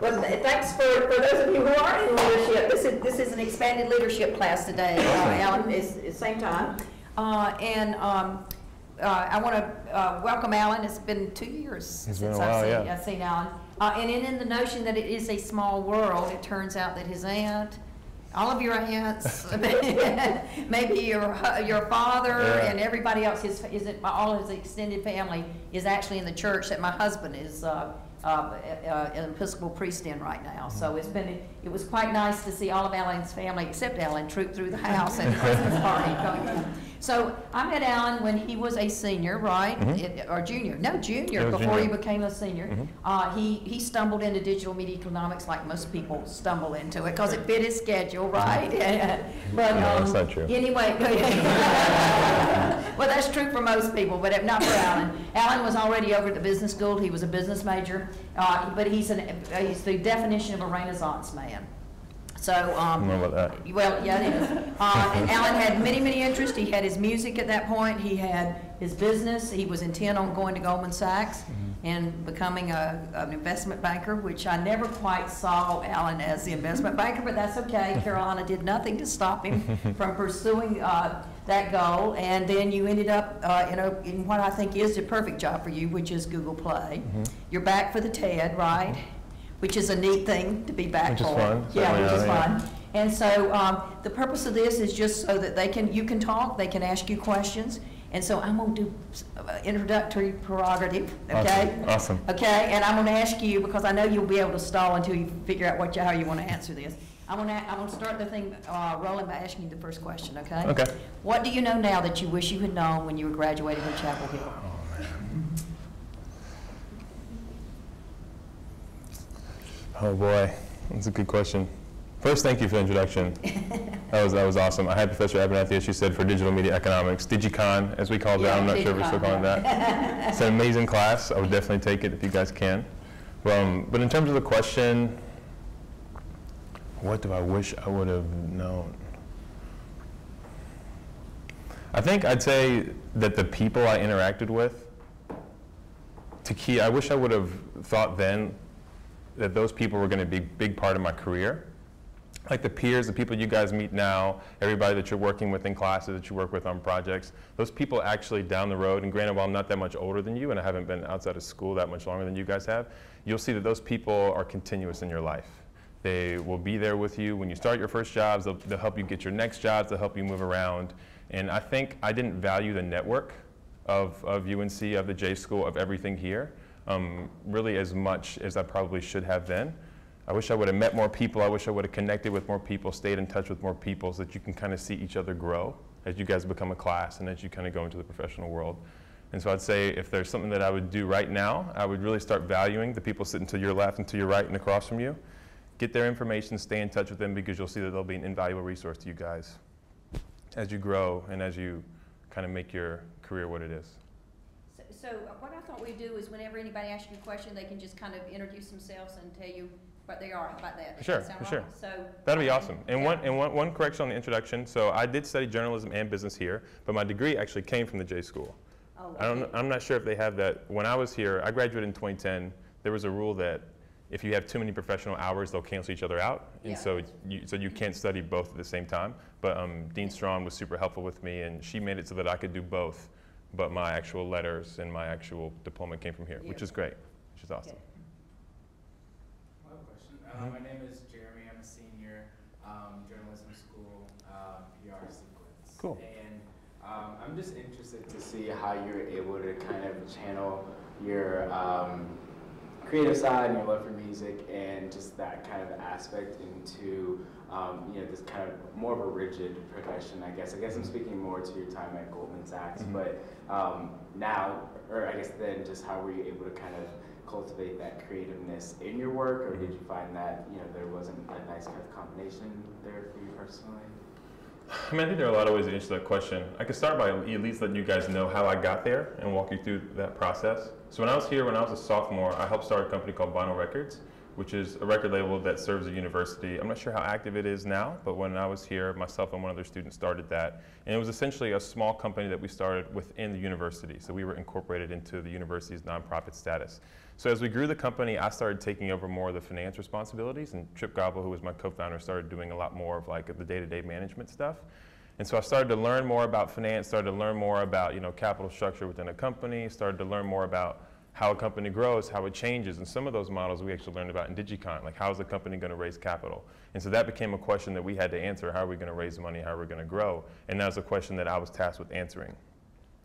Well, thanks for those of you who are in leadership. This is an expanded leadership class today. Alan is same time, I want to welcome Alan. It's been 2 years since I've seen Alan. And in the notion that it is a small world, it turns out that his aunt, all of your aunts, maybe your father, and everybody else, all his extended family is actually in the church that my husband is an Episcopal priest in right now. So it was quite nice to see all of Alan's family, except Alan, troop through the house and the Christmas party going. So I met Alan when he was a senior, right? Or junior? No, junior, before he became a senior. He stumbled into digital media economics like most people stumble into it because it fit his schedule, right? But no, that's not true. Anyway, well, that's true for most people, but not for Alan. Alan was already over at the business school. He was a business major, but he's the definition of a Renaissance man. So, about that. Well, yeah, it is. And Alan had many interests. He had his music at that point. He had his business. He was intent on going to Goldman Sachs and becoming an investment banker, which I never quite saw Alan as the investment banker, but that's okay. Carolina did nothing to stop him from pursuing that goal. And then you ended up in what I think is the perfect job for you, which is Google Play. You're back for the TED, right? Which is a neat thing to be back for. Which is fun. Yeah, which is fun. And so the purpose of this is just so that you can talk, they can ask you questions. And so I'm going to do introductory prerogative, okay? Awesome. Okay, and I'm going to ask you, because I know you'll be able to stall until you figure out how you want to answer this. I'm going to start the thing rolling by asking you the first question, okay? Okay. What do you know now that you wish you had known when you were graduating from Chapel Hill? Oh boy, that's a good question. First, thank you for the introduction. That was awesome. I had Professor Abernathy, as she said, for digital media economics, DigiCon, as we called it. I'm not sure if we're still calling that. It's an amazing class. I would definitely take it if you guys can. But in terms of the question, what do I wish I would have known? I think I'd say that the people I interacted with, I wish I would have thought then that those people were going to be a big part of my career. Like the peers, the people you guys meet now, everybody that you're working with in classes, that you work with on projects, those people actually down the road, and granted, while I'm not that much older than you and I haven't been outside of school that much longer than you guys have, you'll see that those people are continuous in your life. They will be there with you when you start your first jobs, they'll help you get your next jobs, they'll help you move around. And I think I didn't value the network of UNC, of the J School, of everything here. Really as much as I probably should have then. I wish I would have met more people. I wish I would have connected with more people, stayed in touch with more people so that you can kind of see each other grow as you guys become a class and as you kind of go into the professional world. And so I'd say if there's something that I would do right now, I would really start valuing the people sitting to your left and to your right and across from you. Get their information, stay in touch with them, because you'll see that they'll be an invaluable resource to you guys as you grow and as you kind of make your career what it is. So what I thought we'd do is whenever anybody asks you a question, they can just kind of introduce themselves and tell you what they are. How about that? Sure, sure. So that'd be awesome. And one correction on the introduction. So I did study journalism and business here, but my degree actually came from the J School. Oh, okay. I'm not sure if they have that. When I was here, I graduated in 2010. There was a rule that if you have too many professional hours, they'll cancel each other out, and so you can't study both at the same time. But Dean Strawn was super helpful with me, and she made it so that I could do both. But my actual letters and my actual diploma came from here, which is great, which is awesome. Okay. I have a question. My name is Jeremy. I'm a senior, journalism school, PR sequence. Cool. And I'm just interested to see how you're able to kind of channel your creative side and your love for music and just that kind of aspect into this kind of more of a rigid profession, I guess. I guess I'm speaking more to your time at Goldman Sachs, but now, or I guess then, just how were you able to kind of cultivate that creativeness in your work, or did you find that there wasn't a nice kind of combination there for you personally? I mean, I think there are a lot of ways to answer that question. I could start by at least letting you guys know how I got there and walk you through that process. So when I was here, when I was a sophomore, I helped start a company called Vinyl Records, which is a record label that serves a university. I'm not sure how active it is now, but when I was here, myself and one other student started that. And it was essentially a small company that we started within the university. So we were incorporated into the university's nonprofit status. So as we grew the company, I started taking over more of the finance responsibilities, and Trip Gobble, who was my co-founder, started doing a lot more of like the day-to-day management stuff. And so I started to learn more about finance, started to learn more about capital structure within a company, started to learn more about how a company grows, how it changes, and some of those models we actually learned about in DigiCon, like how is a company going to raise capital? And so that became a question that we had to answer: how are we going to raise money, how are we going to grow? And that was a question that I was tasked with answering.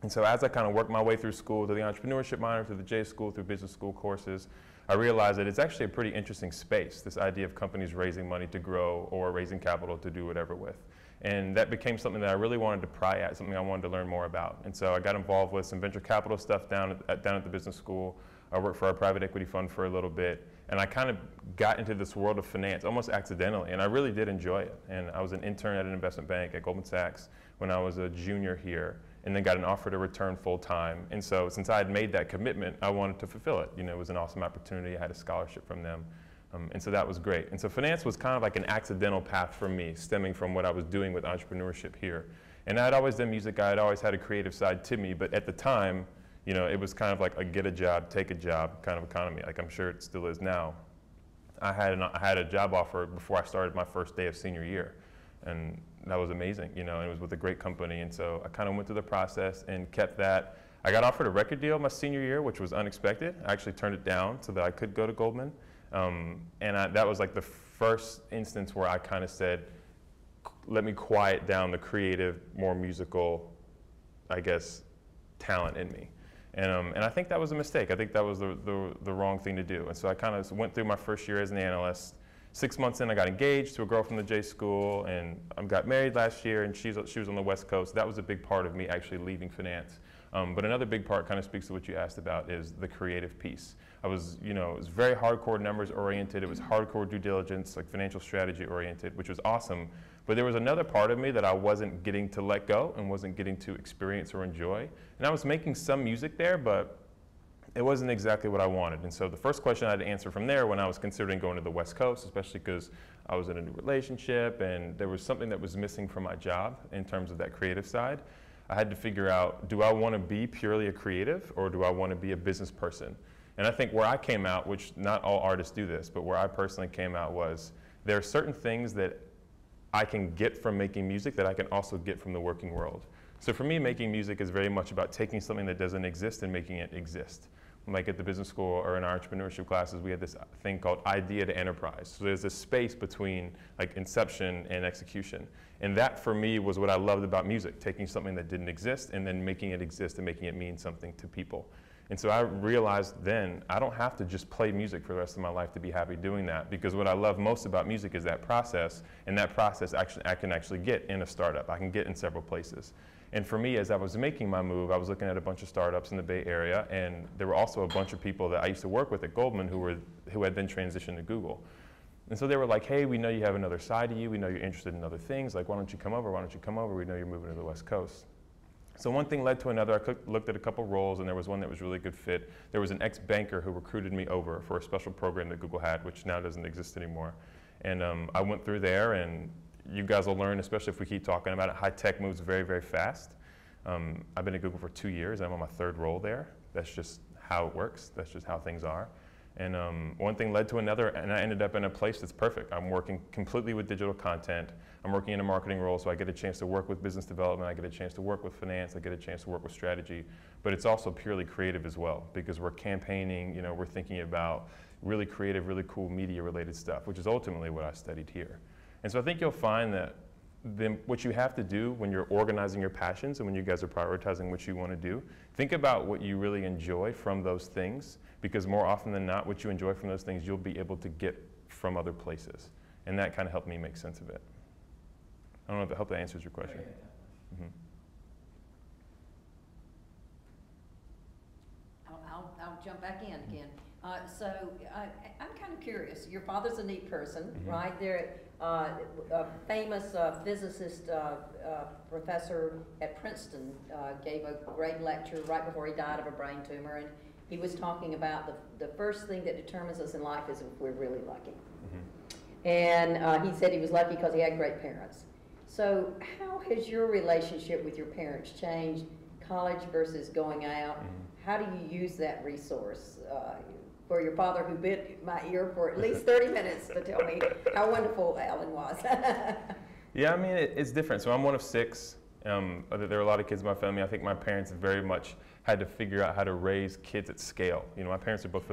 And so as I kind of worked my way through school, through the entrepreneurship minor, through the J school, through business school courses, I realized that it's actually a pretty interesting space, this idea of companies raising money to grow or raising capital to do whatever with. And that became something that I really wanted to pry at, something I wanted to learn more about. And so I got involved with some venture capital stuff down at the business school. I worked for a private equity fund for a little bit. And I kind of got into this world of finance almost accidentally. And I really did enjoy it. And I was an intern at an investment bank at Goldman Sachs when I was a junior here, and then got an offer to return full time. And so since I had made that commitment, I wanted to fulfill it. It was an awesome opportunity. I had a scholarship from them. And so that was great. And so finance was kind of like an accidental path for me, stemming from what I was doing with entrepreneurship here. And I had always done music. I had always had a creative side to me. But at the time, it was kind of like a get a job, take a job kind of economy. Like I'm sure it still is now. I had a job offer before I started my first day of senior year. And that was amazing, and it was with a great company. And so I kind of went through the process and kept that. I got offered a record deal my senior year, which was unexpected. I actually turned it down so that I could go to Goldman. That was like the first instance where I kind of said, let me quiet down the creative, more musical, I guess, talent in me. And I think that was a mistake. I think that was the wrong thing to do. And so I kind of went through my first year as an analyst. 6 months in, I got engaged to a girl from the J school, and I got married last year, and she was on the West Coast. That was a big part of me actually leaving finance. But another big part kind of speaks to what you asked about is the creative piece. I was, it was very hardcore numbers oriented. It was hardcore due diligence, like financial strategy oriented, which was awesome. But there was another part of me that I wasn't getting to let go and wasn't getting to experience or enjoy. And I was making some music there, but it wasn't exactly what I wanted. And so the first question I had to answer from there when I was considering going to the West Coast, especially because I was in a new relationship and there was something that was missing from my job in terms of that creative side, I had to figure out, do I want to be purely a creative or do I want to be a business person? And I think where I came out, which not all artists do this, but where I personally came out was there are certain things that I can get from making music that I can also get from the working world. So for me, making music is very much about taking something that doesn't exist and making it exist. Like at the business school or in our entrepreneurship classes, we had this thing called idea to enterprise. So there's this space between like inception and execution. And that for me was what I loved about music, taking something that didn't exist and then making it exist and making it mean something to people. And so I realized then I don't have to just play music for the rest of my life to be happy doing that, because what I love most about music is that process, and that process I can actually get in a startup. I can get in several places. And for me, as I was making my move, I was looking at a bunch of startups in the Bay Area, and there were also a bunch of people that I used to work with at Goldman who had then transitioned to Google. And so they were like, hey, we know you have another side to you. We know you're interested in other things. Like, why don't you come over? Why don't you come over? We know you're moving to the West Coast. So one thing led to another. I looked at a couple roles, and there was one that was really good fit. There was an ex-banker who recruited me over for a special program that Google had, which now doesn't exist anymore. And I went through there, and you guys will learn, especially if we keep talking about it, high tech moves very, very fast. I've been at Google for 2 years. I'm on my third role there. That's just how it works. That's just how things are. And one thing led to another, and I ended up in a place that's perfect. I'm working completely with digital content. I'm working in a marketing role, so I get a chance to work with business development. I get a chance to work with finance. I get a chance to work with strategy. But it's also purely creative as well, because we're campaigning. We're thinking about really creative, really cool media-related stuff, which is ultimately what I studied here. And so I think you'll find that then what you have to do when you're organizing your passions and when you guys are prioritizing what you want to do, think about what you really enjoy from those things, because more often than not, what you enjoy from those things, you'll be able to get from other places. And that kind of helped me make sense of it. I don't know if I hope that answers your question. Mm-hmm. I'll jump back in again. So I'm kind of curious. Your father's a neat person, mm-hmm. right? There, a famous physicist professor at Princeton gave a great lecture right before he died of a brain tumor, and he was talking about the first thing that determines us in life is if we're really lucky. Mm-hmm. And he said he was lucky because he had great parents. So how has your relationship with your parents changed, college versus going out? Mm-hmm. How do you use that resource? for your father who bit my ear for at least 30 minutes to tell me how wonderful Alan was. Yeah, I mean, it's different. So I'm one of 6. There are a lot of kids in my family. I think my parents very much had to figure out how to raise kids at scale. You know, my parents are both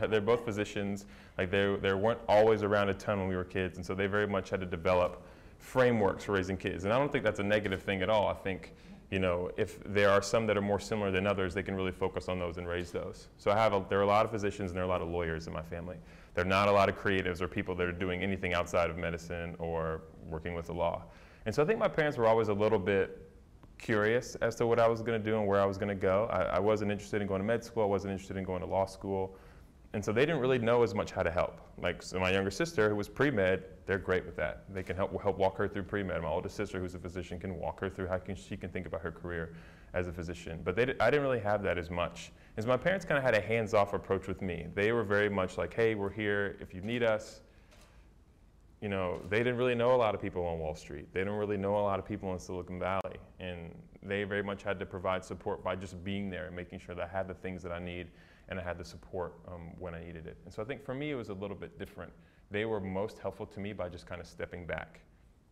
they're both physicians. Like they weren't always around a ton when we were kids, and so they very much had to develop frameworks for raising kids. And I don't think that's a negative thing at all. I think, you know, if there are some that are more similar than others, they can really focus on those and raise those. So there are a lot of physicians and there are a lot of lawyers in my family. There are not a lot of creatives or people that are doing anything outside of medicine or working with the law. And so I think my parents were always a little bit curious as to what I was going to do and where I was going to go. I wasn't interested in going to med school. I wasn't interested in going to law school. And so they didn't really know as much how to help. Like, so my younger sister, who was pre-med, they're great with that. They can help walk her through pre-med. My older sister, who's a physician, can walk her through she can think about her career as a physician. But I didn't really have that as much. As my parents kind of had a hands-off approach with me. They were very much like, hey, we're here if you need us. You know, they didn't really know a lot of people on Wall Street. They didn't really know a lot of people in Silicon Valley. And they very much had to provide support by just being there and making sure that I had the things that I need and I had the support when I needed it. And so I think for me, it was a little bit different. They were most helpful to me by just kind of stepping back,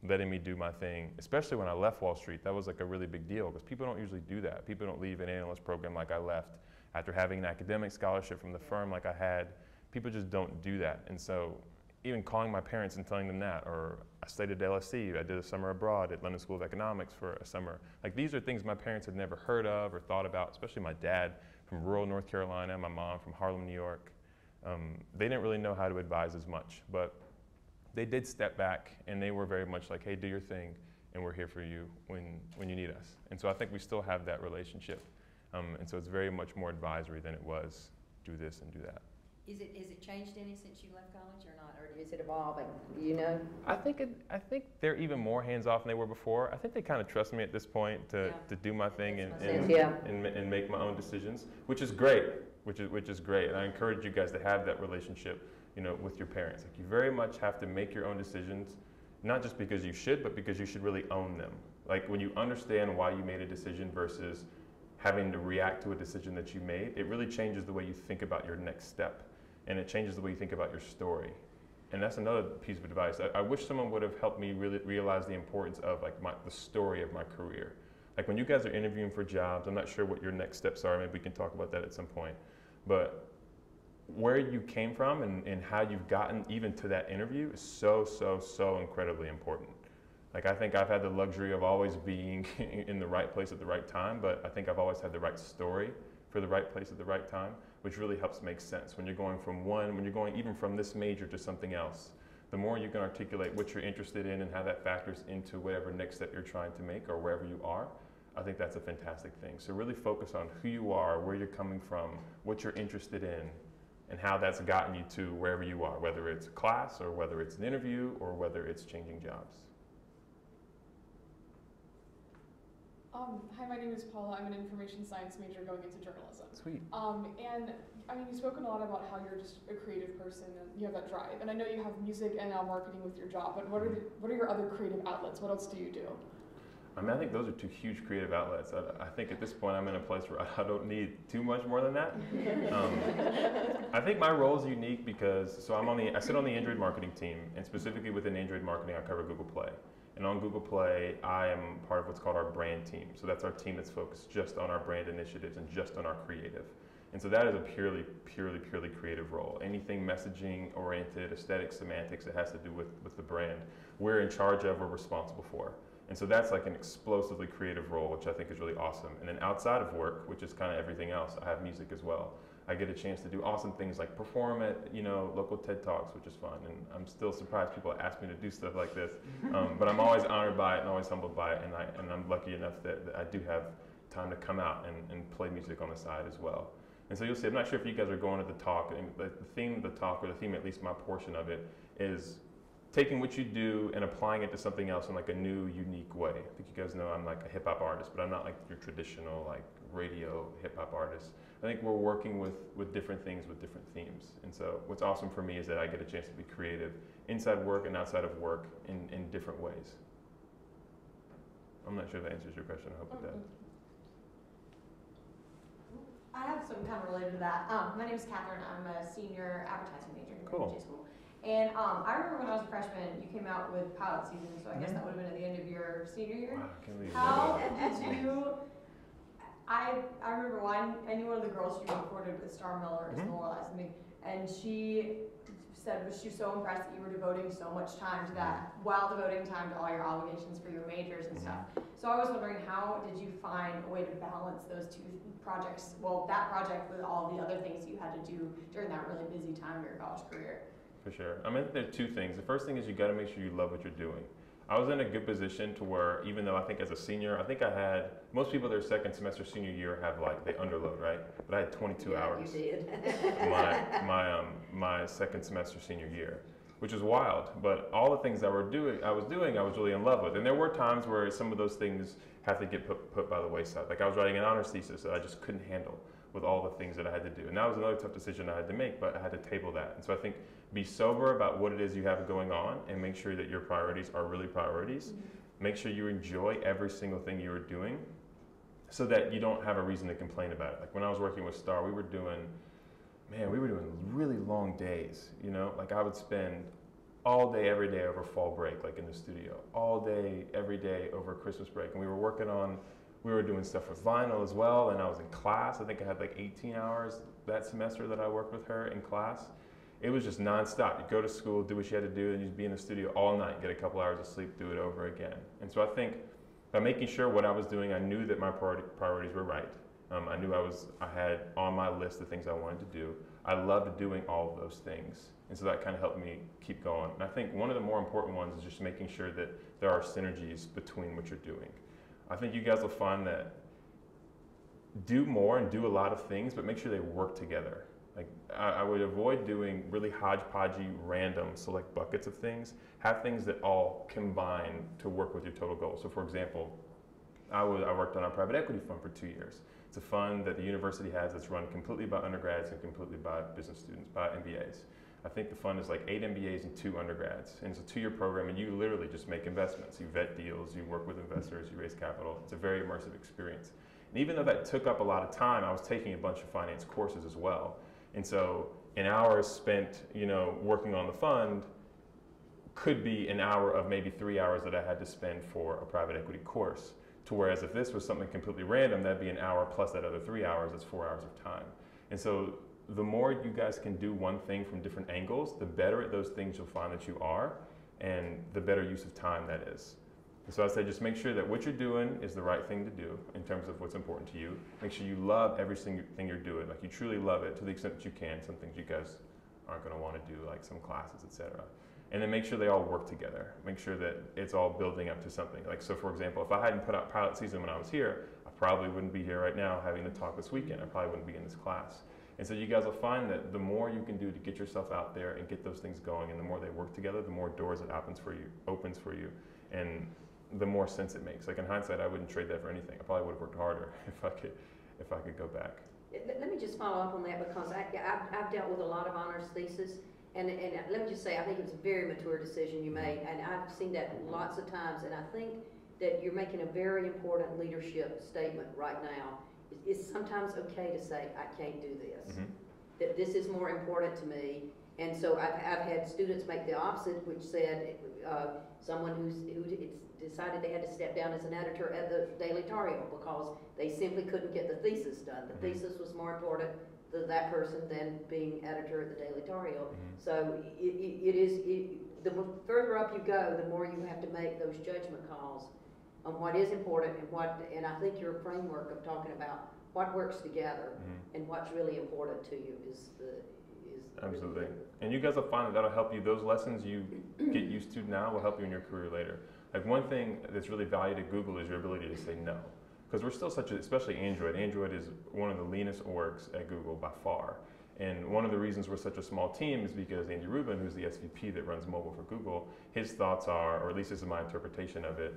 letting me do my thing, especially when I left Wall Street. That was like a really big deal because people don't usually do that. People don't leave an analyst program like I left after having an academic scholarship from the firm like I had. People just don't do that. And so even calling my parents and telling them that, or I stayed at LSE, I did a summer abroad at London School of Economics for a summer. Like, these are things my parents had never heard of or thought about, especially my dad from rural North Carolina, my mom from Harlem, New York. They didn't really know how to advise as much, but they did step back and they were very much like, hey, do your thing and we're here for you when you need us. And so I think we still have that relationship. And so it's very much more advisory than it was do this and do that. Is it changed any since you left college or not, or is it evolving? Do you know? I think they're even more hands-off than they were before. I think they kind of trust me at this point to do my thing and make my own decisions, which is great. Which is great. And I encourage you guys to have that relationship, you know, with your parents. Like, you very much have to make your own decisions, not just because you should, but because you should really own them. Like, when you understand why you made a decision versus having to react to a decision that you made, it really changes the way you think about your next step. And it changes the way you think about your story. And that's another piece of advice. I wish someone would have helped me really realize the importance of like the story of my career. Like, when you guys are interviewing for jobs, I'm not sure what your next steps are. Maybe we can talk about that at some point. But where you came from and how you've gotten even to that interview is so, so, so incredibly important. Like, I think I've had the luxury of always being in the right place at the right time, but I think I've always had the right story for the right place at the right time, which really helps make sense. When you're going even from this major to something else, the more you can articulate what you're interested in and how that factors into whatever next step you're trying to make or wherever you are, I think that's a fantastic thing. So really focus on who you are, where you're coming from, what you're interested in, and how that's gotten you to wherever you are, whether it's a class or whether it's an interview or whether it's changing jobs. Hi, my name is Paula. I'm an information science major going into journalism. Sweet. And I mean, you've spoken a lot about how you're just a creative person and you have that drive. And I know you have music and now marketing with your job, but what are your other creative outlets? What else do you do? I mean, I think those are two huge creative outlets. I think at this point I'm in a place where I don't need too much more than that. I think my role is unique because, I sit on the Android marketing team, and specifically within Android marketing, I cover Google Play. And on Google Play, I am part of what's called our brand team. So that's our team that's focused just on our brand initiatives and just on our creative. And so that is a purely creative role. Anything messaging oriented, aesthetic, semantics that has to do with the brand, we're in charge of or responsible for. And so that's like an explosively creative role, which I think is really awesome. And then outside of work, which is kind of everything else, I have music as well. I get a chance to do awesome things like perform at, local TED Talks, which is fun. And I'm still surprised people ask me to do stuff like this. But I'm always honored by it and always humbled by it. And I'm lucky enough that I do have time to come out and play music on the side as well. And so you'll see, I'm not sure if you guys are going to the talk. The theme of the talk, or the theme, at least my portion of it, is taking what you do and applying it to something else in like a new, unique way. I think you guys know I'm like a hip hop artist, but I'm not like your traditional like radio hip hop artist. I think we're working with different things with different themes. And so what's awesome for me is that I get a chance to be creative inside work and outside of work in different ways. I'm not sure if that answers your question. I hope it does. I have something kind of related to that. My name is Catherine. I'm a senior advertising major in Cool. school. And I remember when I was a freshman, you came out with pilot season, so I guess that would have been at the end of your senior year. Wow, I can't believe How that. did you? I remember I knew one of the girls you recorded with, Star Miller, is memorializing me, and she said she was so impressed that you were devoting so much time to that while devoting time to all your obligations for your majors and stuff. So I was wondering, how did you find a way to balance those two projects? Well, that project with all the other things you had to do during that really busy time of your college career. For sure. I mean, there are two things. The first thing is you got to make sure you love what you're doing. I was in a good position to where, even though I think as a senior, I think I had, most people their second semester senior year have like, they underload, right? But I had 22 hours. You did. my second semester senior year, which is wild. But all the things I was doing, I was really in love with. And there were times where some of those things had to get put by the wayside. Like I was writing an honors thesis that I just couldn't handle with all the things that I had to do. And that was another tough decision I had to make, but I had to table that. And so I think be sober about what it is you have going on and make sure that your priorities are really priorities. Make sure you enjoy every single thing you are doing so that you don't have a reason to complain about it. Like when I was working with Star, we were doing really long days, you know? Like I would spend all day, every day over fall break, like in the studio, all day, every day over Christmas break. And we were doing stuff with vinyl as well, and I was in class. I think I had like 18 hours that semester that I worked with her in class. It was just nonstop. You go to school, do what you had to do, and you'd be in the studio all night, get a couple hours of sleep, do it over again. And so I think by making sure what I was doing, I knew that my priorities were right. I knew I had on my list the things I wanted to do. I loved doing all of those things. And so that kind of helped me keep going. And I think one of the more important ones is just making sure that there are synergies between what you're doing. I think you guys will find that do more and do a lot of things, but make sure they work together. Like I would avoid doing really hodgepodgey, random, select buckets of things. Have things that all combine to work with your total goal. So for example, I worked on a private equity fund for 2 years. It's a fund that the university has that's run completely by undergrads and completely by business students, by MBAs. I think the fund is like 8 MBAs and 2 undergrads. And it's a 2-year program, and you literally just make investments. You vet deals, you work with investors, you raise capital. It's a very immersive experience. And even though that took up a lot of time, I was taking a bunch of finance courses as well. And so an hour spent, working on the fund could be an hour of maybe 3 hours that I had to spend for a private equity course. To whereas if this was something completely random, that'd be an hour plus that other 3 hours, that's 4 hours of time. And so the more you guys can do one thing from different angles, the better at those things you'll find that you are, and the better use of time that is. And so I say just make sure that what you're doing is the right thing to do in terms of what's important to you. Make sure you love every single thing you're doing, like you truly love it to the extent that you can. Some things you guys aren't going to want to do, like some classes, etc. And then make sure they all work together. Make sure that it's all building up to something. Like, so for example, if I hadn't put out pilot season when I was here, I probably wouldn't be here right now having the talk this weekend. I probably wouldn't be in this class. And so you guys will find that the more you can do to get yourself out there and get those things going, and the more they work together, the more doors it opens for you, and the more sense it makes. Like in hindsight, I wouldn't trade that for anything. I probably would have worked harder if I could go back. Let me just follow up on that, because I've dealt with a lot of honors thesis, and let me just say, I think it was a very mature decision you made, and I've seen that lots of times, and I think that you're making a very important leadership statement right now. It's sometimes okay to say, I can't do this, that this is more important to me. And so I've had students make the opposite, which said someone who decided they had to step down as an editor at the Daily Tar Heel because they simply couldn't get the thesis done. The thesis was more important to that person than being editor at the Daily Tar Heel. So the further up you go, the more you have to make those judgment calls on what is important and I think your framework of talking about what works together and what's really important to you is absolutely. And you guys will find that that'll help you. Those lessons you get used to now will help you in your career later. Like one thing that's really valued at Google is your ability to say no. Because we're still especially Android. Android is one of the leanest orgs at Google by far. And one of the reasons we're such a small team is because Andy Rubin, who's the SVP that runs mobile for Google, his thoughts are, or at least this is my interpretation of it,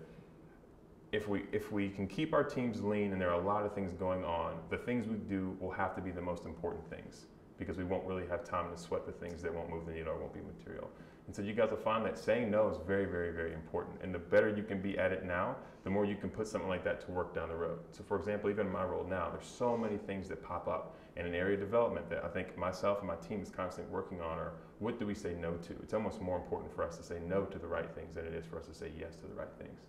if we can keep our teams lean and there are a lot of things going on, the things we do will have to be the most important things. because we won't really have time to sweat the things that won't move the needle or won't be material. And so you guys will find that saying no is very, very, very important. And the better you can be at it now, the more you can put something like that to work down the road. So for example, even in my role now, there's so many things that pop up in an area of development that I think myself and my team is constantly working on, or what do we say no to? It's almost more important for us to say no to the right things than it is for us to say yes to the right things.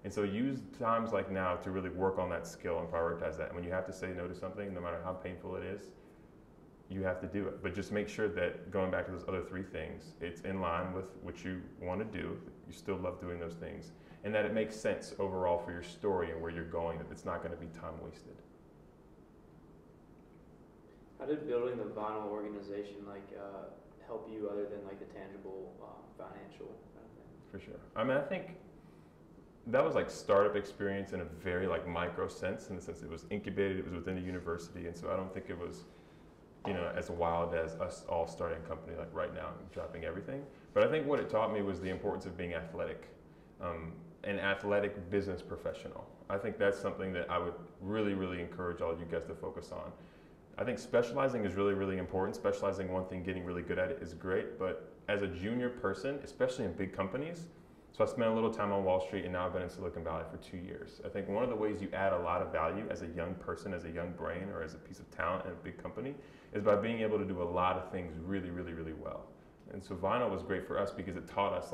And so use times like now to really work on that skill and prioritize that. And when you have to say no to something, no matter how painful it is, you have to do it. But just make sure that, going back to those other three things, it's in line with what you want to do, you still love doing those things, and that it makes sense overall for your story and where you're going, that it's not going to be time wasted. How did building the vinyl organization help you other than the tangible financial kind of thing? For sure. I mean, I think that was startup experience in a very micro sense, in the sense it was incubated, it was within a university, and so I don't think it was as wild as us all starting a company right now and dropping everything. But I think what it taught me was the importance of being athletic, an athletic business professional. I think that's something that I would really, really encourage all of you guys to focus on. I think specializing is really, really important. Specializing in one thing, getting really good at it is great, but as a junior person, especially in big companies, so I spent a little time on Wall Street and now I've been in Silicon Valley for 2 years. I think one of the ways you add a lot of value as a young person, as a young brain, or as a piece of talent in a big company is by being able to do a lot of things really, really, really well. And so Vinyl was great for us because it taught us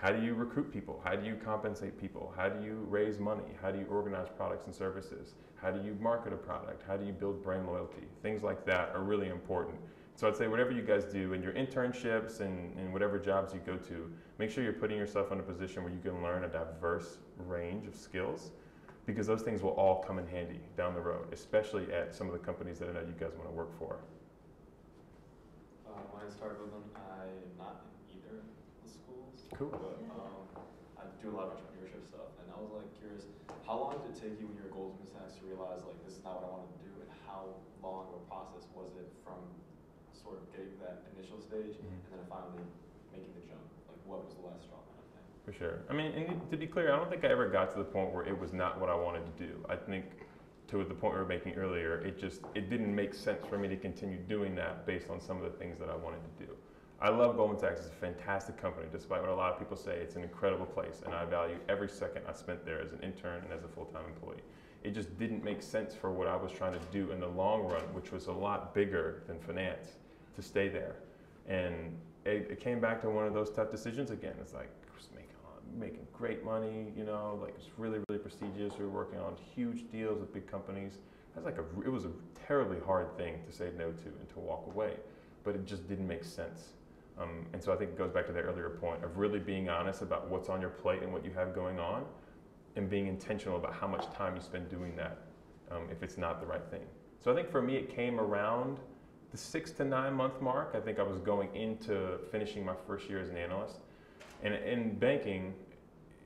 how do you recruit people? How do you compensate people? How do you raise money? How do you organize products and services? How do you market a product? How do you build brand loyalty? Things like that are really important. So I'd say whatever you guys do in your internships and whatever jobs you go to, make sure you're putting yourself in a position where you can learn a diverse range of skills, because those things will all come in handy down the road, especially at some of the companies that I know you guys want to work for. When I started Goldman, I'm not in either of the schools. Cool. But I do a lot of entrepreneurship stuff, and I was curious, how long did it take you when you were at Goldman Sachs to realize this is not what I wanted to do, and how long of a process was it from sort of getting that initial stage and then finally making the jump? What was the last straw kind of thing? For sure. I mean, and to be clear, I don't think I ever got to the point where it was not what I wanted to do. I think to the point we were making earlier, it didn't make sense for me to continue doing that based on some of the things that I wanted to do. I love Goldman Sachs. It's a fantastic company, despite what a lot of people say. It's an incredible place, and I value every second I spent there as an intern and as a full-time employee. It just didn't make sense for what I was trying to do in the long run, which was a lot bigger than finance, to stay there. And it came back to one of those tough decisions again. It's just making great money, it's really, really prestigious. We were working on huge deals with big companies. It was a terribly hard thing to say no to and to walk away, but it just didn't make sense. And so I think it goes back to that earlier point of really being honest about what's on your plate and what you have going on, and being intentional about how much time you spend doing that if it's not the right thing. So I think for me, it came around the 6 to 9 month mark. I think I was going into finishing my first year as an analyst. And in banking,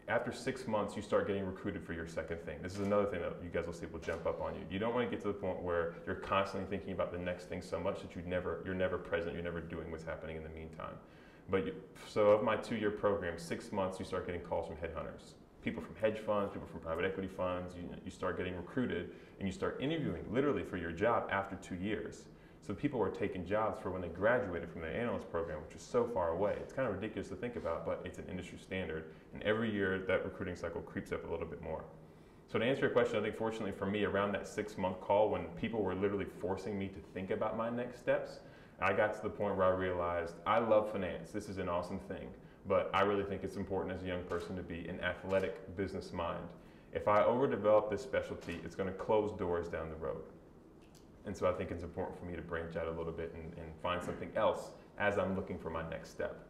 after 6 months, you start getting recruited for your second thing. This is another thing that you guys will see will jump up on you. You don't want to get to the point where you're constantly thinking about the next thing so much that you're never present, you're never doing what's happening in the meantime. So of my 2-year program, 6 months, you start getting calls from headhunters. People from hedge funds, people from private equity funds, you start getting recruited and you start interviewing literally for your job after 2 years. So people were taking jobs for when they graduated from their analyst program, which is so far away. It's kind of ridiculous to think about, but it's an industry standard. And every year that recruiting cycle creeps up a little bit more. So to answer your question, I think fortunately for me, around that 6-month call when people were literally forcing me to think about my next steps, I got to the point where I realized I love finance. This is an awesome thing, but I really think it's important as a young person to be an athletic business mind. If I overdevelop this specialty, it's going to close doors down the road. And so I think it's important for me to branch out a little bit and find something else as I'm looking for my next step.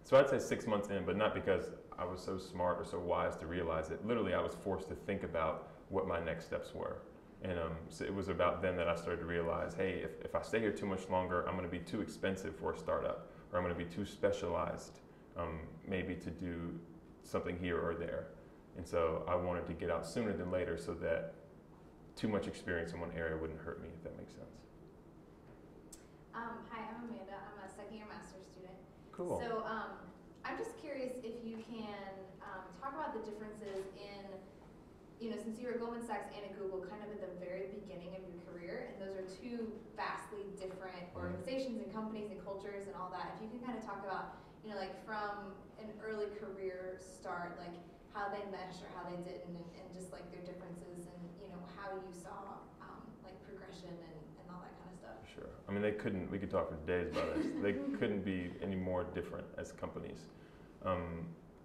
So I'd say 6 months in, but not because I was so smart or so wise to realize it. Literally, I was forced to think about what my next steps were. And so it was about then that I started to realize, hey, if I stay here too much longer, I'm going to be too expensive for a startup, or I'm going to be too specialized maybe to do something here or there. And so I wanted to get out sooner than later so that too much experience in one area wouldn't hurt me, if that makes sense. Hi, I'm Amanda. I'm a second-year master's student. Cool. So I'm just curious if you can talk about the differences in you know, since you were at Goldman Sachs and at Google kind of at the very beginning of your career, and those are two vastly different organizations and companies and cultures and all that, if you can kind of talk about, you know, like from an early career start, like how they mesh or how they didn't, and just like their differences, and, you know, how you saw like progression and all that kind of stuff. Sure. I mean, we could talk for days about this. They couldn't be any more different as companies.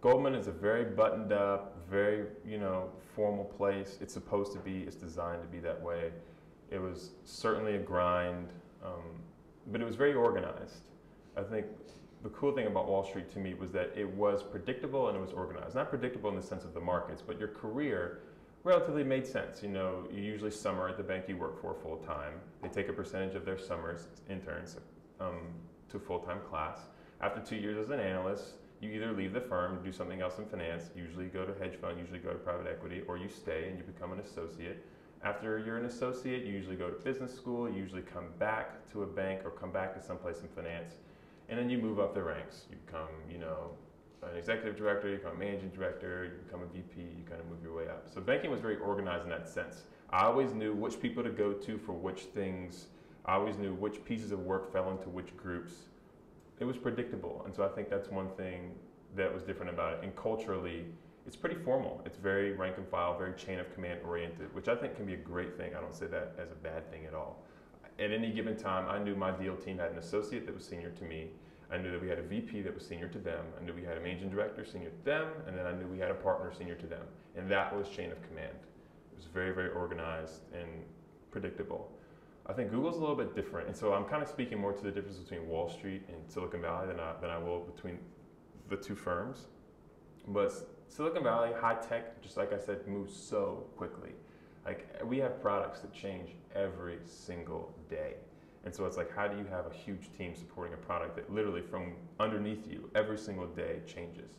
Goldman is a very buttoned up, very, you know, formal place. It's supposed to be, it's designed to be that way. It was certainly a grind, but it was very organized. I think the cool thing about Wall Street to me was that it was predictable and it was organized. Not predictable in the sense of the markets, but your career relatively made sense. You know, you usually summer at the bank you work for full time. They take a percentage of their summers, interns, to full-time class. After 2 years as an analyst, you either leave the firm, do something else in finance, usually go to hedge fund, usually go to private equity, or you stay and you become an associate. After you're an associate, you usually go to business school, you usually come back to a bank or come back to someplace in finance, and then you move up the ranks. You become, you know, an executive director, you become a managing director, you become a VP, you kind of move your way up. So banking was very organized in that sense. I always knew which people to go to for which things. I always knew which pieces of work fell into which groups. It was predictable, and so I think that's one thing that was different about it. And culturally, it's pretty formal. It's very rank and file, very chain of command oriented, which I think can be a great thing. I don't say that as a bad thing at all. At any given time, I knew my deal team had an associate that was senior to me. I knew that we had a VP that was senior to them. I knew we had a managing director senior to them, and then I knew we had a partner senior to them. And that was chain of command. It was very, very organized and predictable. I think Google's a little bit different, and so I'm kind of speaking more to the difference between Wall Street and Silicon Valley than I will between the two firms. But Silicon Valley, high tech, just like I said, moves so quickly. Like, we have products that change every single day. And so it's like, how do you have a huge team supporting a product that literally from underneath you every single day changes?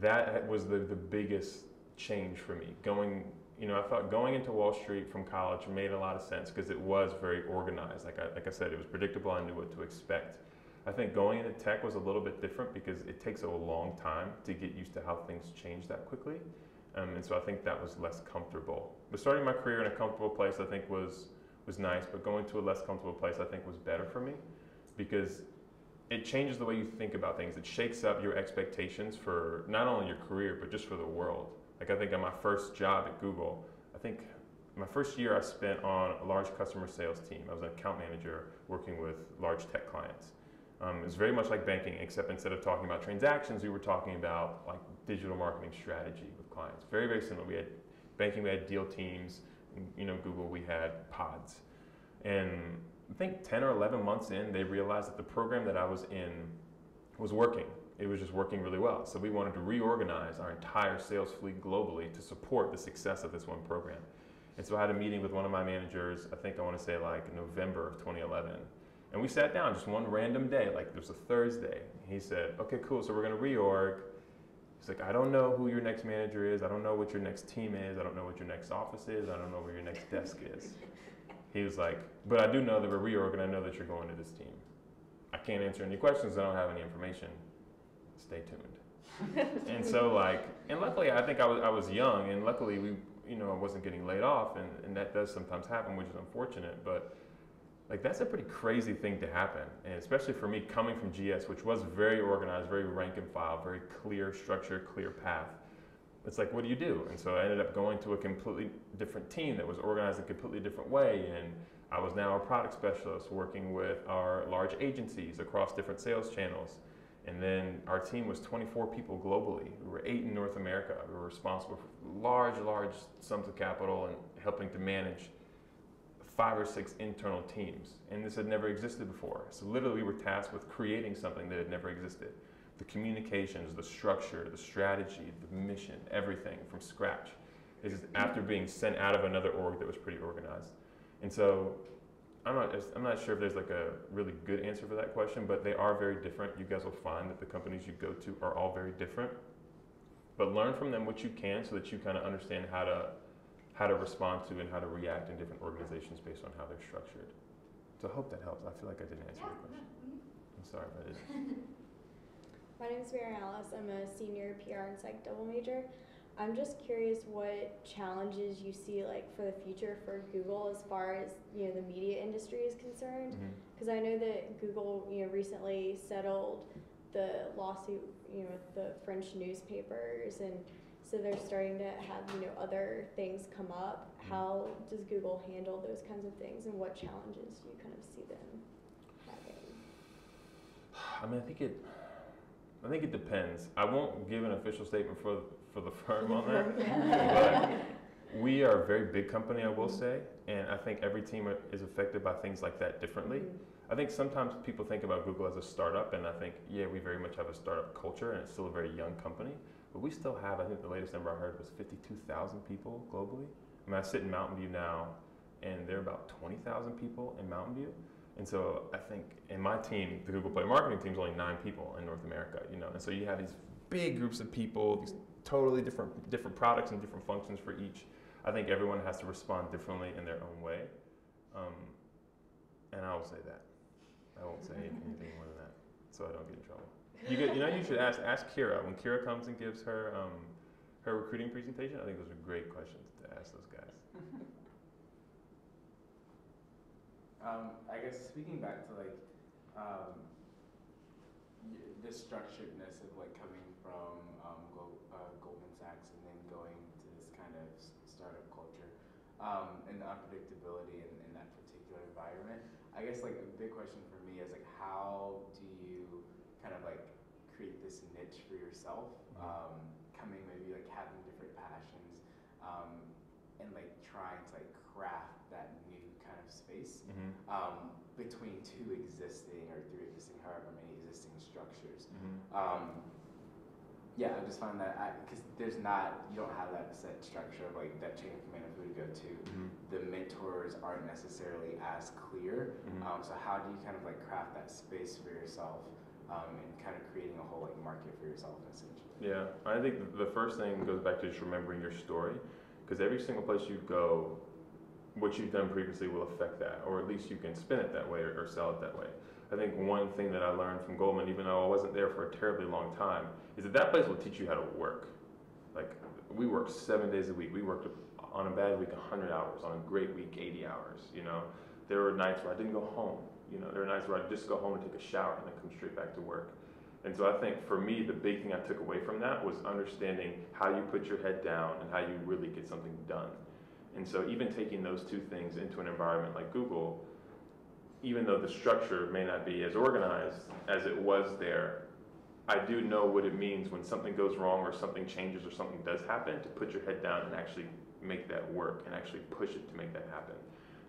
That was the biggest change for me. You know, I thought going into Wall Street from college made a lot of sense because it was very organized. Like I said, it was predictable. I knew what to expect. I think going into tech was a little bit different because it takes a long time to get used to how things change that quickly. And so I think that was less comfortable. But starting my career in a comfortable place I think was nice, but going to a less comfortable place I think was better for me because it changes the way you think about things. It shakes up your expectations for not only your career, but just for the world. Like I think on my first job at Google, I think my first year I spent on a large customer sales team. I was an account manager working with large tech clients. It was very much like banking, except instead of talking about transactions, we were talking about like digital marketing strategy with clients. Very, very similar. We had banking, we had deal teams. You know, Google, we had pods. And I think 10 or 11 months in, they realized that the program that I was in was working. It was just working really well. So we wanted to reorganize our entire sales fleet globally to support the success of this one program. And so I had a meeting with one of my managers, I think I want to say like November of 2011. And we sat down just one random day, like it was a Thursday. He said, okay, cool, so we're going to reorg. He's like, I don't know who your next manager is. I don't know what your next team is. I don't know what your next office is. I don't know where your next desk is. He was like, but I do know that we're reorg and I know that you're going to this team. I can't answer any questions. I don't have any information. Stay tuned. And so like, and luckily I think I was young, and luckily I wasn't getting laid off, and that does sometimes happen, which is unfortunate, but like that's a pretty crazy thing to happen. And especially for me coming from GS, which was very organized, very rank and file, very clear structure, clear path. It's like, what do you do? And so I ended up going to a completely different team that was organized in a completely different way. And I was now a product specialist working with our large agencies across different sales channels. And then our team was 24 people globally. We were 8 in North America. We were responsible for large sums of capital and helping to manage 5 or 6 internal teams. And this had never existed before. So literally we were tasked with creating something that had never existed. The communications, the structure, the strategy, the mission, everything from scratch. It's just after being sent out of another org that was pretty organized. And so I'm not sure if there's like a really good answer for that question, but they are very different. You guys will find that the companies you go to are all very different. But learn from them what you can so that you kind of understand how to respond to and how to react in different organizations based on how they're structured. So I hope that helps. I feel like I didn't answer your question. I'm sorry if I didn't. My name is Mary Alice. I'm a senior PR and psych double major. I'm just curious what challenges you see like for the future for Google as far as, you know, the media industry is concerned. Because I know that Google, you know, recently settled the lawsuit, you know, with the French newspapers, and so they're starting to have, you know, other things come up. How does Google handle those kinds of things, and what challenges do you kind of see them having? I mean, I think it depends. I won't give an official statement for the firm on that, but we are a very big company, I will say, and I think every team is affected by things like that differently. I think sometimes people think about Google as a startup, and I think, yeah, we very much have a startup culture, and it's still a very young company, but we still have, I think the latest number I heard was 52,000 people globally. I mean, I sit in Mountain View now, and there are about 20,000 people in Mountain View. And so I think in my team, the Google Play marketing team is only 9 people in North America, you know. And so you have these big groups of people, these totally different products and different functions for each. I think everyone has to respond differently in their own way. And I will say that. I won't say anything more than that, so I don't get in trouble. You know, you should ask Kira. When Kira comes and gives her her recruiting presentation, I think those are great questions to ask those guys. I guess speaking back to like the structuredness of like coming from Goldman Sachs and then going to this kind of startup culture and the unpredictability in that particular environment. I guess like a big question for me is like, how do you kind of like create this niche for yourself, coming maybe like having different passions, and like trying to like craft that new kind of space between 2 existing or 3 existing, however many existing structures. Yeah, I just find that because you don't have that set structure of like that chain of command of who to go to. The mentors aren't necessarily as clear. So how do you kind of like craft that space for yourself and kind of creating a whole like market for yourself essentially? Yeah, I think the first thing goes back to just remembering your story, because every single place you go, what you've done previously will affect that, or at least you can spin it that way or sell it that way. I think one thing that I learned from Goldman, even though I wasn't there for a terribly long time, is that place will teach you how to work. Like, we worked 7 days a week. We worked on a bad week 100 hours, on a great week 80 hours, you know. There were nights where I didn't go home, you know. There were nights where I'd just go home and take a shower and then come straight back to work. And so I think for me, the big thing I took away from that was understanding how you put your head down and how you really get something done. And so even taking those 2 things into an environment like Google, even though the structure may not be as organized as it was there, I do know what it means when something goes wrong or something changes or something does happen, to put your head down and actually make that work and actually push it to make that happen.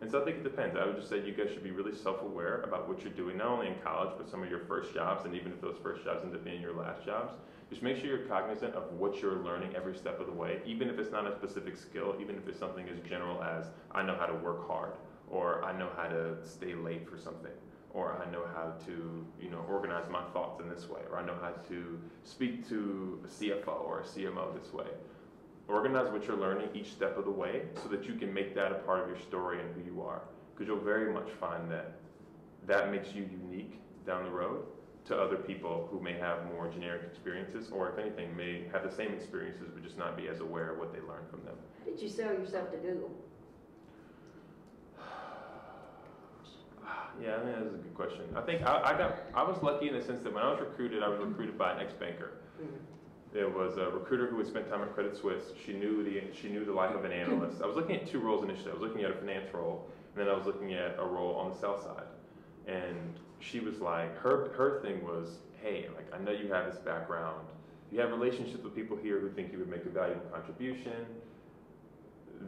And so I think it depends. I would just say you guys should be really self-aware about what you're doing, not only in college, but some of your first jobs, and even if those first jobs end up being your last jobs. Just make sure you're cognizant of what you're learning every step of the way, even if it's not a specific skill, even if it's something as general as, I know how to work hard, or I know how to stay late for something, or I know how to, you know, organize my thoughts in this way, or I know how to speak to a CFO or a CMO this way. Organize what you're learning each step of the way so that you can make that a part of your story and who you are. Because you'll very much find that that makes you unique down the road to other people who may have more generic experiences, or if anything, may have the same experiences but just not be as aware of what they learned from them. How did you sell yourself to Google? Yeah, I think that's a good question. I think I was lucky in the sense that when I was recruited by an ex-banker. There was a recruiter who had spent time at Credit Suisse. She knew the life of an analyst. I was looking at 2 roles initially. I was looking at a finance role, and then I was looking at a role on the sell side. And she was like, her thing was, hey, like, I know you have this background. You have relationships with people here who think you would make a valuable contribution.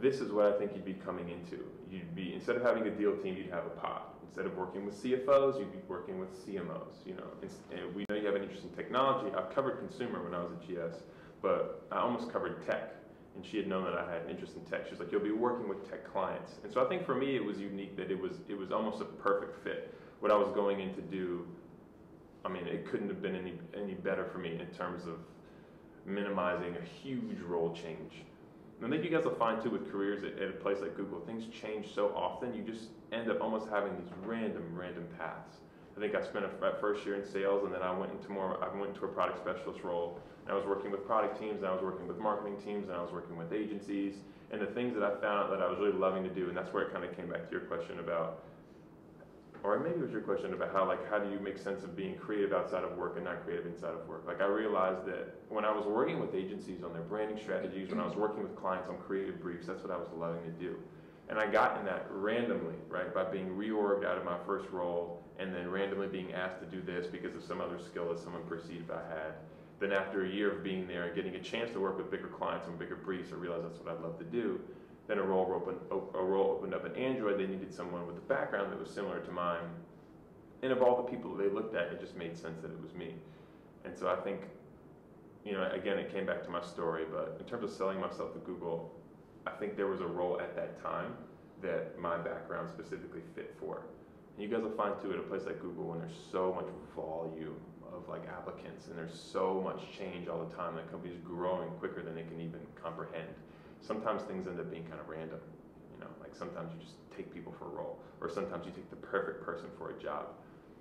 This is what I think you'd be coming into. You'd be, instead of having a deal team, you'd have a pod. Instead of working with CFOs, you'd be working with CMOs. You know, and we know you have an interest in technology. I've covered consumer when I was at GS, but I almost covered tech. And she had known that I had an interest in tech. She was like, you'll be working with tech clients. And so I think for me, it was unique that it was almost a perfect fit. What I was going in to do, I mean, it couldn't have been any better for me in terms of minimizing a huge role change. And I think you guys will find too with careers at a place like Google, things change so often, you just end up almost having these random paths. I think I spent that first year in sales, and then I went into a product specialist role. And I was working with product teams, and I was working with marketing teams, and I was working with agencies. And the things that I found that I was really loving to do, and that's where it kind of came back to your question about, or maybe it was your question about how do you make sense of being creative outside of work and not creative inside of work. Like, I realized that when I was working with agencies on their branding strategies, when I was working with clients on creative briefs, that's what I was loving to do. And I got in that randomly, right, by being reorged out of my first role and then randomly being asked to do this because of some other skill that someone perceived I had. Then after a year of being there and getting a chance to work with bigger clients on bigger briefs, I realized that's what I'd love to do. Then a role opened up in Android. They needed someone with a background that was similar to mine. And of all the people they looked at, it just made sense that it was me. And so I think, again, it came back to my story, but in terms of selling myself to Google, I think there was a role at that time that my background specifically fit for. And you guys will find too at a place like Google, when there's so much volume of applicants and there's so much change all the time, that company's growing quicker than they can even comprehend. Sometimes things end up being kind of random, like sometimes you just take people for a role, or sometimes you take the perfect person for a job.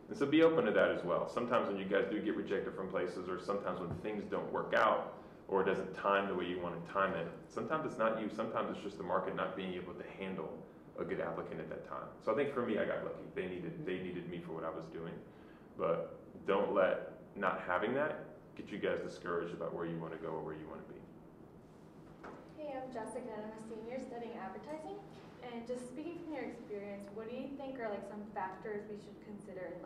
And so be open to that as well. Sometimes when you guys do get rejected from places, or sometimes when things don't work out, or it doesn't time the way you want to time it, sometimes it's not you, sometimes it's just the market not being able to handle a good applicant at that time. So I think for me, I got lucky. They needed me for what I was doing. But don't let not having that get you guys discouraged about where you want to go or where you want to be. Hey, I'm Jessica, and I'm a senior studying advertising. And just speaking from your experience, what do you think are some factors we should consider in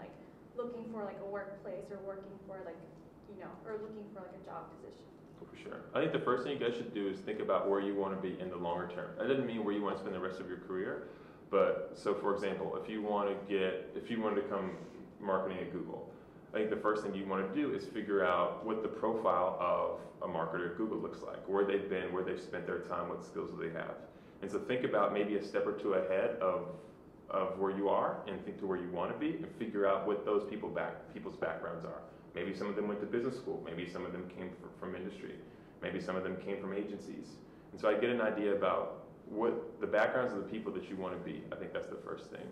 looking for a workplace, or working for or looking for a job position? For sure. I think the first thing you guys should do is think about where you want to be in the longer term. That doesn't mean where you want to spend the rest of your career, but so for example, if you wanted to become marketing at Google, I think the first thing you want to do is figure out what the profile of a marketer at Google looks like, where they've been, where they've spent their time, what skills do they have. And so think about maybe a step or two ahead of where you are, and think to where you want to be, and figure out what those people's backgrounds are. Maybe some of them went to business school. Maybe some of them came from industry. Maybe some of them came from agencies. And so I get an idea about what the backgrounds of the people that you want to be. I think that's the first thing.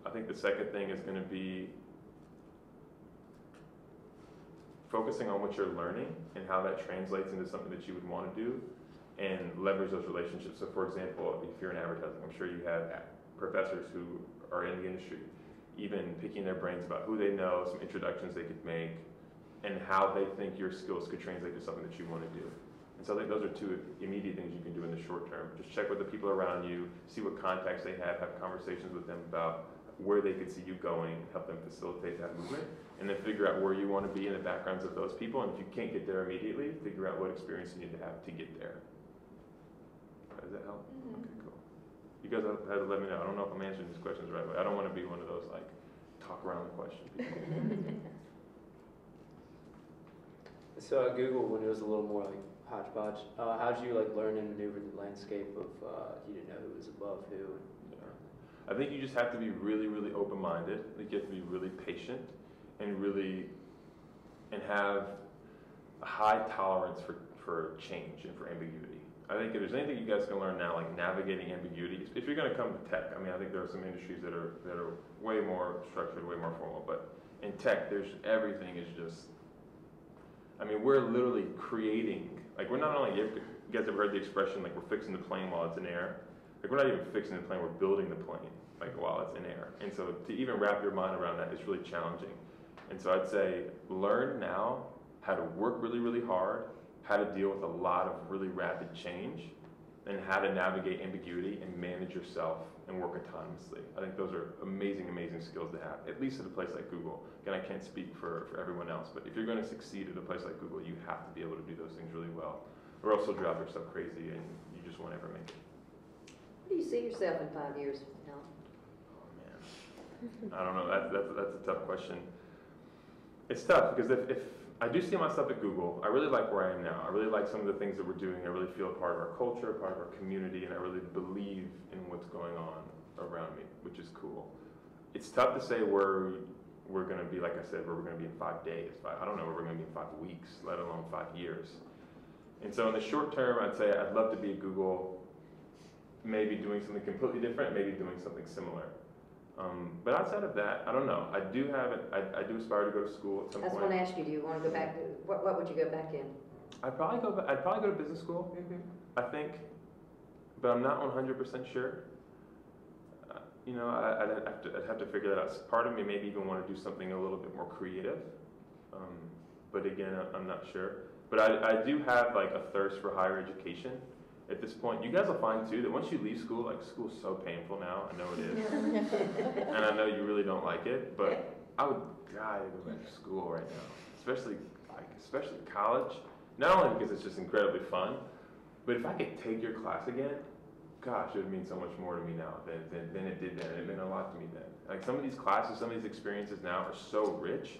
I think the second thing is going to be focusing on what you're learning and how that translates into something that you would want to do, and leverage those relationships. So for example, if you're in advertising, I'm sure you have professors who are in the industry, even picking their brains about who they know, some introductions they could make, and how they think your skills could translate to something that you want to do. And so I think those are two immediate things you can do in the short term. Just check with the people around you, see what contacts they have conversations with them about where they could see you going, help them facilitate that movement, and then figure out where you want to be in the backgrounds of those people. And if you can't get there immediately, figure out what experience you need to have to get there. Does that help? Mm-hmm. Okay, cool. You guys have to let me know. I don't know if I'm answering these questions right, but I don't want to be one of those talk around the question people. So at Google, when it was a little more hodgepodge, how did you learn and maneuver the landscape of you didn't know who was above who? I think you just have to be really, really open-minded. I think you have to be really patient and have a high tolerance for change and for ambiguity. I think if there's anything you guys can learn now, navigating ambiguity, if you're going to come to tech, I think there are some industries that are way more structured, way more formal, but in tech, everything is just, we're literally creating, we're not only, you guys ever heard the expression, we're fixing the plane while it's in air? We're not even fixing the plane, we're building the plane, while it's in air. And so to even wrap your mind around that is really challenging. And so I'd say, learn now how to work really, really hard, how to deal with a lot of really rapid change, and how to navigate ambiguity and manage yourself and work autonomously. I think those are amazing, amazing skills to have, at least at a place like Google. Again, I can't speak for everyone else, but if you're going to succeed at a place like Google, you have to be able to do those things really well, or else you'll drive yourself crazy and you just won't ever make it. Where do you see yourself in 5 years, Alan? Oh man, I don't know. That's a tough question. It's tough because if I do see myself at Google, I really like where I am now. I really like some of the things that we're doing. I really feel a part of our culture, a part of our community, and I really believe in what's going on around me, which is cool. It's tough to say where we're going to be, like I said, where we're going to be in 5 days. I don't know where we're going to be in 5 weeks, let alone 5 years. And so in the short term, I'd say I'd love to be at Google, maybe doing something completely different, maybe doing something similar. But outside of that, I don't know. I do aspire to go to school at some That's point. what I asked you. Do you want to go back to what would you go back in? I'd probably go to business school. I think, but I'm not 100% sure. You know, I'd have to figure that out. Part of me maybe even want to do something a little bit more creative. But again, I'm not sure. But I do have like a thirst for higher education at this point. You guys will find too that once you leave school, like school's so painful now. I know it is. And I know you really don't like it, but I would die to go back to school right now, especially college. Not only because it's just incredibly fun, but if I could take your class again, gosh, it would mean so much more to me now than it did then. It meant a lot to me then. Like some of these classes, some of these experiences now are so rich.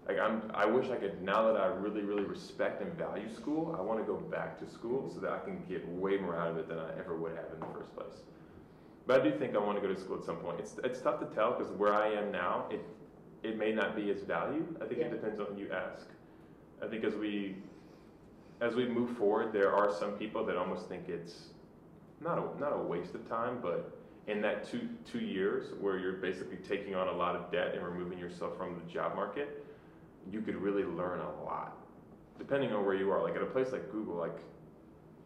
Like I wish I could, now that I really, really respect and value school, I want to go back to school so that I can get way more out of it than I ever would have in the first place. But I do think I want to go to school at some point. It's tough to tell because where I am now, it may not be as valued. I think it depends on who you ask. I think as we move forward, there are some people that almost think it's not a waste of time, but in that two years where you're basically taking on a lot of debt and removing yourself from the job market, you could really learn a lot, depending on where you are. Like at a place like Google, like,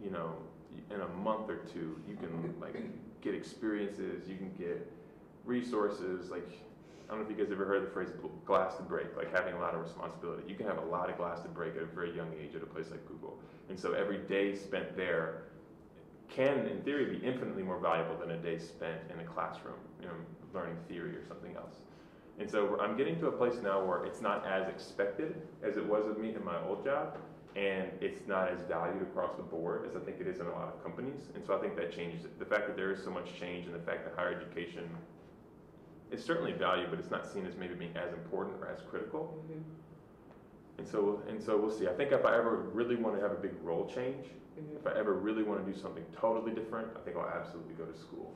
you know, in a month or two, you can like get experiences, you can get resources. Like, I don't know if you guys ever heard the phrase glass to break, like having a lot of responsibility. You can have a lot of glass to break at a very young age at a place like Google. And so every day spent there can, in theory, be infinitely more valuable than a day spent in a classroom, you know, learning theory or something else. And so I'm getting to a place now where it's not as expected as it was of me in my old job, and it's not as valued across the board as I think it is in a lot of companies. And so I think that changes it. The fact that there is so much change and the fact that higher education is certainly valued, but it's not seen as maybe being as important or as critical. And so we'll see. I think if I ever really want to have a big role change, if I ever really want to do something totally different, I think I'll absolutely go to school.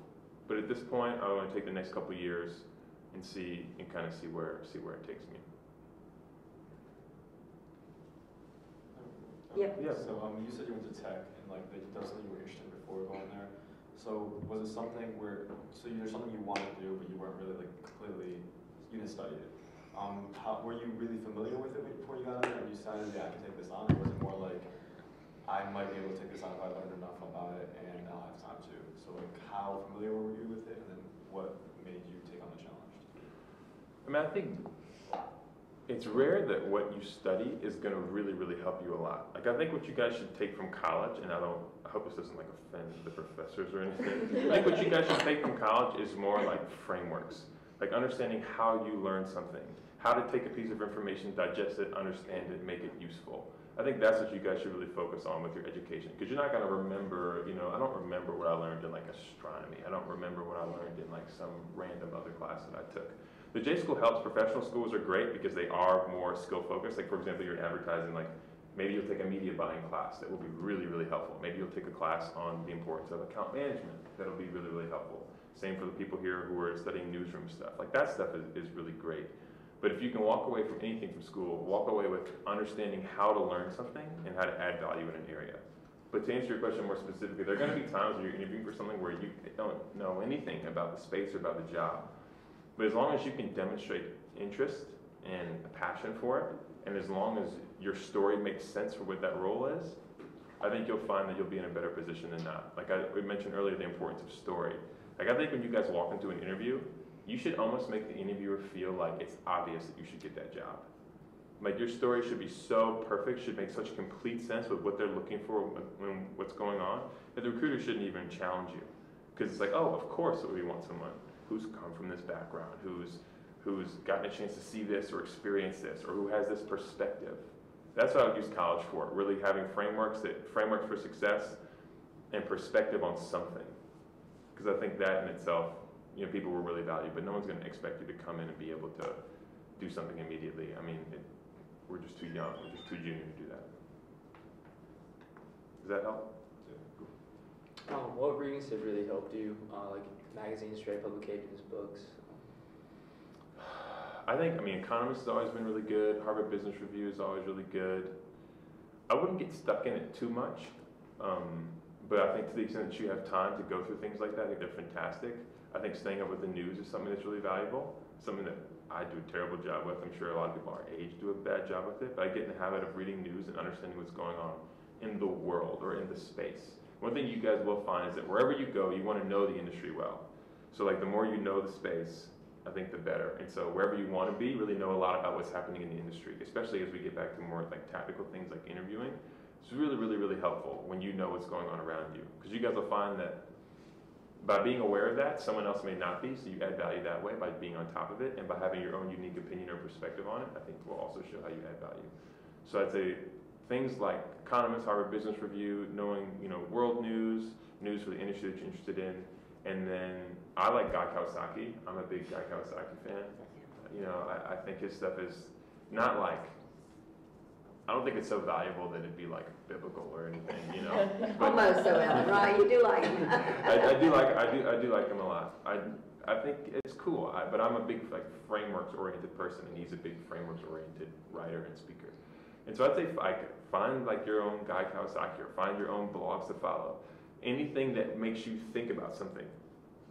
But at this point, I want to take the next couple of years and kind of see where it takes me. Yep. Yeah. So you said you went to tech and like that was something you were interested in before going there. So was it something where there's something you wanted to do but you weren't really like completely, you didn't study it. Were you really familiar with it before you got in there and you decided, yeah, I can take this on? Or was it more like I might be able to take this on if I learned enough about it and I'll have time to? So like how familiar were you with it and then what made you take on the challenge? I mean, I think it's rare that what you study is going to really, really help you a lot. Like, I think what you guys should take from college, and I hope this doesn't like offend the professors or anything. I think what you guys should take from college is more like frameworks, like understanding how you learn something, how to take a piece of information, digest it, understand it, make it useful. I think that's what you guys should really focus on with your education, because you're not going to remember, you know, I don't remember what I learned in like astronomy. I don't remember what I learned in like some random other class that I took. The J School helps. Professional schools are great because they are more skill focused. Like for example, you're in advertising, like maybe you'll take a media buying class that will be really, really helpful. Maybe you'll take a class on the importance of account management that'll be really, really helpful. Same for the people here who are studying newsroom stuff. Like that stuff is really great. But if you can walk away from anything from school, walk away with understanding how to learn something and how to add value in an area. But to answer your question more specifically, there are going to be times when you're interviewing for something where you don't know anything about the space or about the job. But as long as you can demonstrate interest and a passion for it, and as long as your story makes sense for what that role is, I think you'll find that you'll be in a better position than not. Like we mentioned earlier, the importance of story. Like I think when you guys walk into an interview, you should almost make the interviewer feel like it's obvious that you should get that job. Like your story should be so perfect, should make such complete sense with what they're looking for when what's going on, that the recruiter shouldn't even challenge you. Because it's like, oh, of course we want someone who's come from this background, who's gotten a chance to see this or experience this, or who has this perspective. That's what I would use college for, really having frameworks for success and perspective on something. Because I think that in itself, you know, people will really value, but no one's going to expect you to come in and be able to do something immediately. I mean, we're just too young, we're just too junior to do that. Does that help? Yeah. What readings have really helped you, like magazines, trade publications, books? I mean, Economist has always been really good. Harvard Business Review is always really good. I wouldn't get stuck in it too much, but I think to the extent that you have time to go through things like that, I think they're fantastic. I think staying up with the news is something that's really valuable, something that I do a terrible job with. I'm sure a lot of people our age do a bad job with it, but I get in the habit of reading news and understanding what's going on in the world or in the space. One thing you guys will find is that wherever you go, you want to know the industry well. So like the more you know the space, I think the better. And so wherever you want to be, really know a lot about what's happening in the industry, especially as we get back to more like tactical things like interviewing. It's really, really, really helpful when you know what's going on around you. Because you guys will find that by being aware of that, someone else may not be, so you add value that way by being on top of it, and by having your own unique opinion or perspective on it, I think will also show how you add value. So I'd say things like Economist, Harvard Business Review, knowing world news, news for the industry that you're interested in, and then I like Guy Kawasaki. I'm a big Guy Kawasaki fan. I think his stuff is not like, I don't think it's so valuable that it'd be like biblical or anything, Almost so, Ellen, right? You do like him. I do like him a lot. I think it's cool, but I'm a big frameworks-oriented person, and he's a big frameworks-oriented writer and speaker. And so I'd say find like your own Guy Kawasaki, or find your own blogs to follow. Anything that makes you think about something,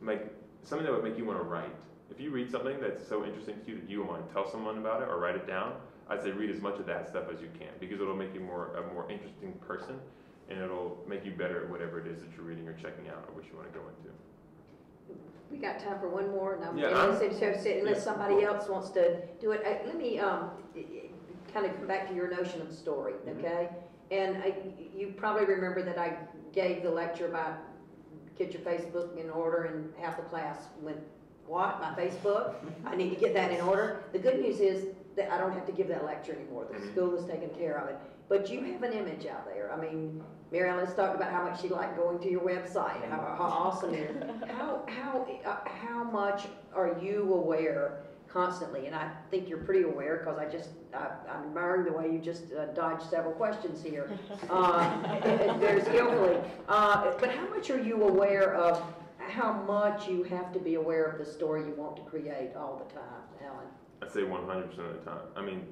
like something that would make you want to write. If you read something that's so interesting to you that you want to tell someone about it or write it down, I'd say read as much of that stuff as you can, because it'll make you a more interesting person, and it'll make you better at whatever it is that you're reading or checking out or what you want to go into. We got time for one more, and unless somebody else wants to do it. Let me kind of come back to your notion of story, okay? And you probably remember that I gave the lecture about get your Facebook in order, and half the class went, what, my Facebook? I need to get that in order. The good news is that I don't have to give that lecture anymore. The school is taking care of it. But you have an image out there. I mean, Mary Ellen's talked about how much she liked going to your website, how awesome it is. How much are you aware constantly? And I think you're pretty aware, because I'm admiring the way you just dodged several questions here very skillfully. But how much are you aware of how much you have to be aware of the story you want to create all the time, Alan? I'd say 100% of the time. I mean,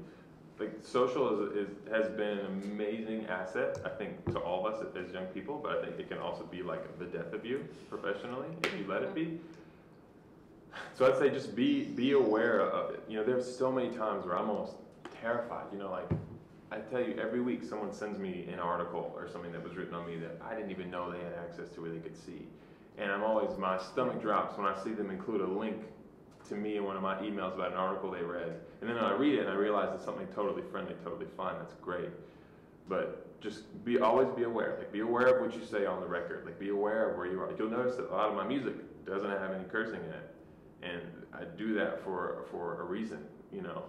like social has been an amazing asset, I think, to all of us as young people, but I think it can also be like the death of you professionally if you let it be. So I'd say just be aware of it. There's so many times where I'm almost terrified. Like I tell you, every week someone sends me an article or something that was written on me that I didn't even know they had access to, where they could see. And my stomach drops when I see them include a link to me in one of my emails about an article they read. And then I read it and I realize it's something totally friendly, totally fine, that's great. But just always be aware. Like, be aware of what you say on the record. Like, be aware of where you are. You'll notice that a lot of my music doesn't have any cursing in it. And I do that for a reason.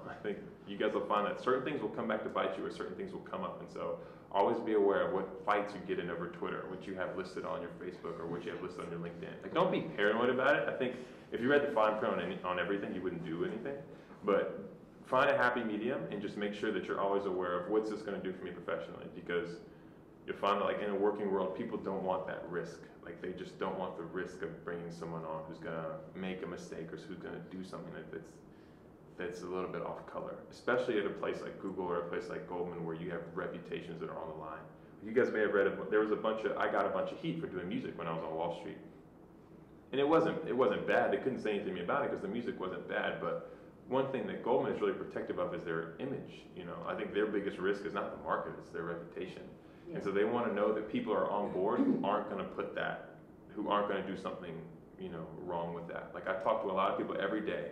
I think you guys will find that certain things will come back to bite you, or certain things will come up. And so always be aware of what fights you get in over Twitter, what you have listed on your Facebook, or what you have listed on your LinkedIn. Like, don't be paranoid about it. I think if you read the fine print on everything, you wouldn't do anything. But find a happy medium and just make sure that you're always aware of what's this going to do for me professionally, because you'll find that, like, in a working world, people don't want that risk. Like, they just don't want the risk of bringing someone on who's going to make a mistake, or who's going to do something that's a little bit off color, especially at a place like Google or a place like Goldman, where you have reputations that are on the line. You guys may have read it. I got a bunch of heat for doing music when I was on Wall Street. And it wasn't bad. They couldn't say anything to me about it because the music wasn't bad. But one thing that Goldman is really protective of is their image. I think their biggest risk is not the market, it's their reputation. Yeah. And so they want to know that people are on board who aren't going to do something, wrong with that. Like, I talk to a lot of people every day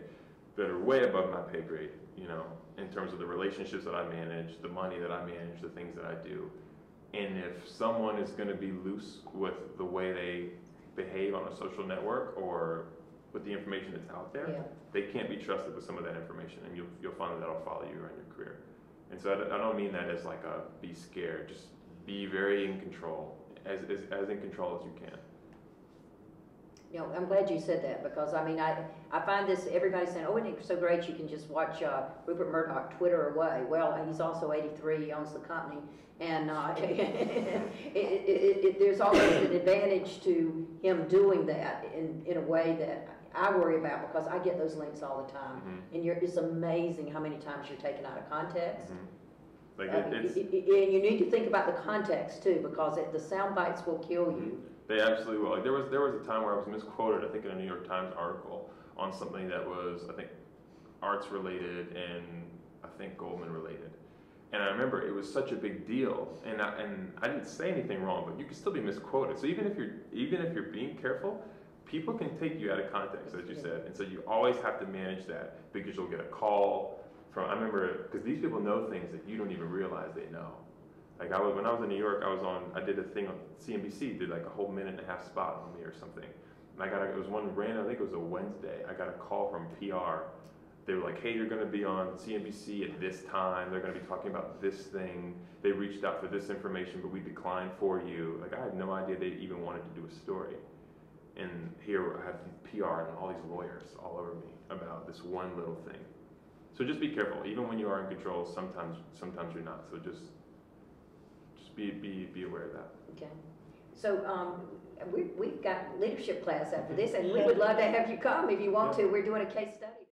that are way above my pay grade, in terms of the relationships that I manage, the money that I manage, the things that I do. And if someone is going to be loose with the way they behave on a social network or with the information that's out there, yeah, they can't be trusted with some of that information, and you'll find that that'll follow you around your career. And so I don't mean that as like a be scared, just be very in control, as in control as you can. I'm glad you said that, because I mean, I find this, everybody's saying, oh, isn't it so great you can just watch Rupert Murdoch Twitter away. Well, he's also 83, he owns the company, and there's always an advantage to him doing that in a way that I worry about, because I get those links all the time, mm-hmm, and it's amazing how many times you're taken out of context. Mm-hmm. Like and you need to think about the context too, because the sound bites will kill you. They absolutely will. Like there was a time where I was misquoted, I think in a New York Times article, on something that was, I think, arts related and I think Goldman related. And I remember it was such a big deal, and I didn't say anything wrong, but you can still be misquoted. So even if you're being careful, people can take you out of context, as you said, and so you always have to manage that, because you'll get a call from, I remember, because these people know things that you don't even realize they know. Like when I was in New York, I did a thing on CNBC, did like a whole 1.5 minute spot on me or something. And it was one random, I think it was a Wednesday, I got a call from PR. They were like, hey, you're gonna be on CNBC at this time, they're gonna be talking about this thing, they reached out for this information, but we declined for you. Like I had no idea they even wanted to do a story. And here I have PR and all these lawyers all over me about this one little thing. So just be careful, even when you are in control, sometimes you're not, so just be aware of that. Okay. So we've got leadership class after this, and we would love to have you come if you want to. We're doing a case study.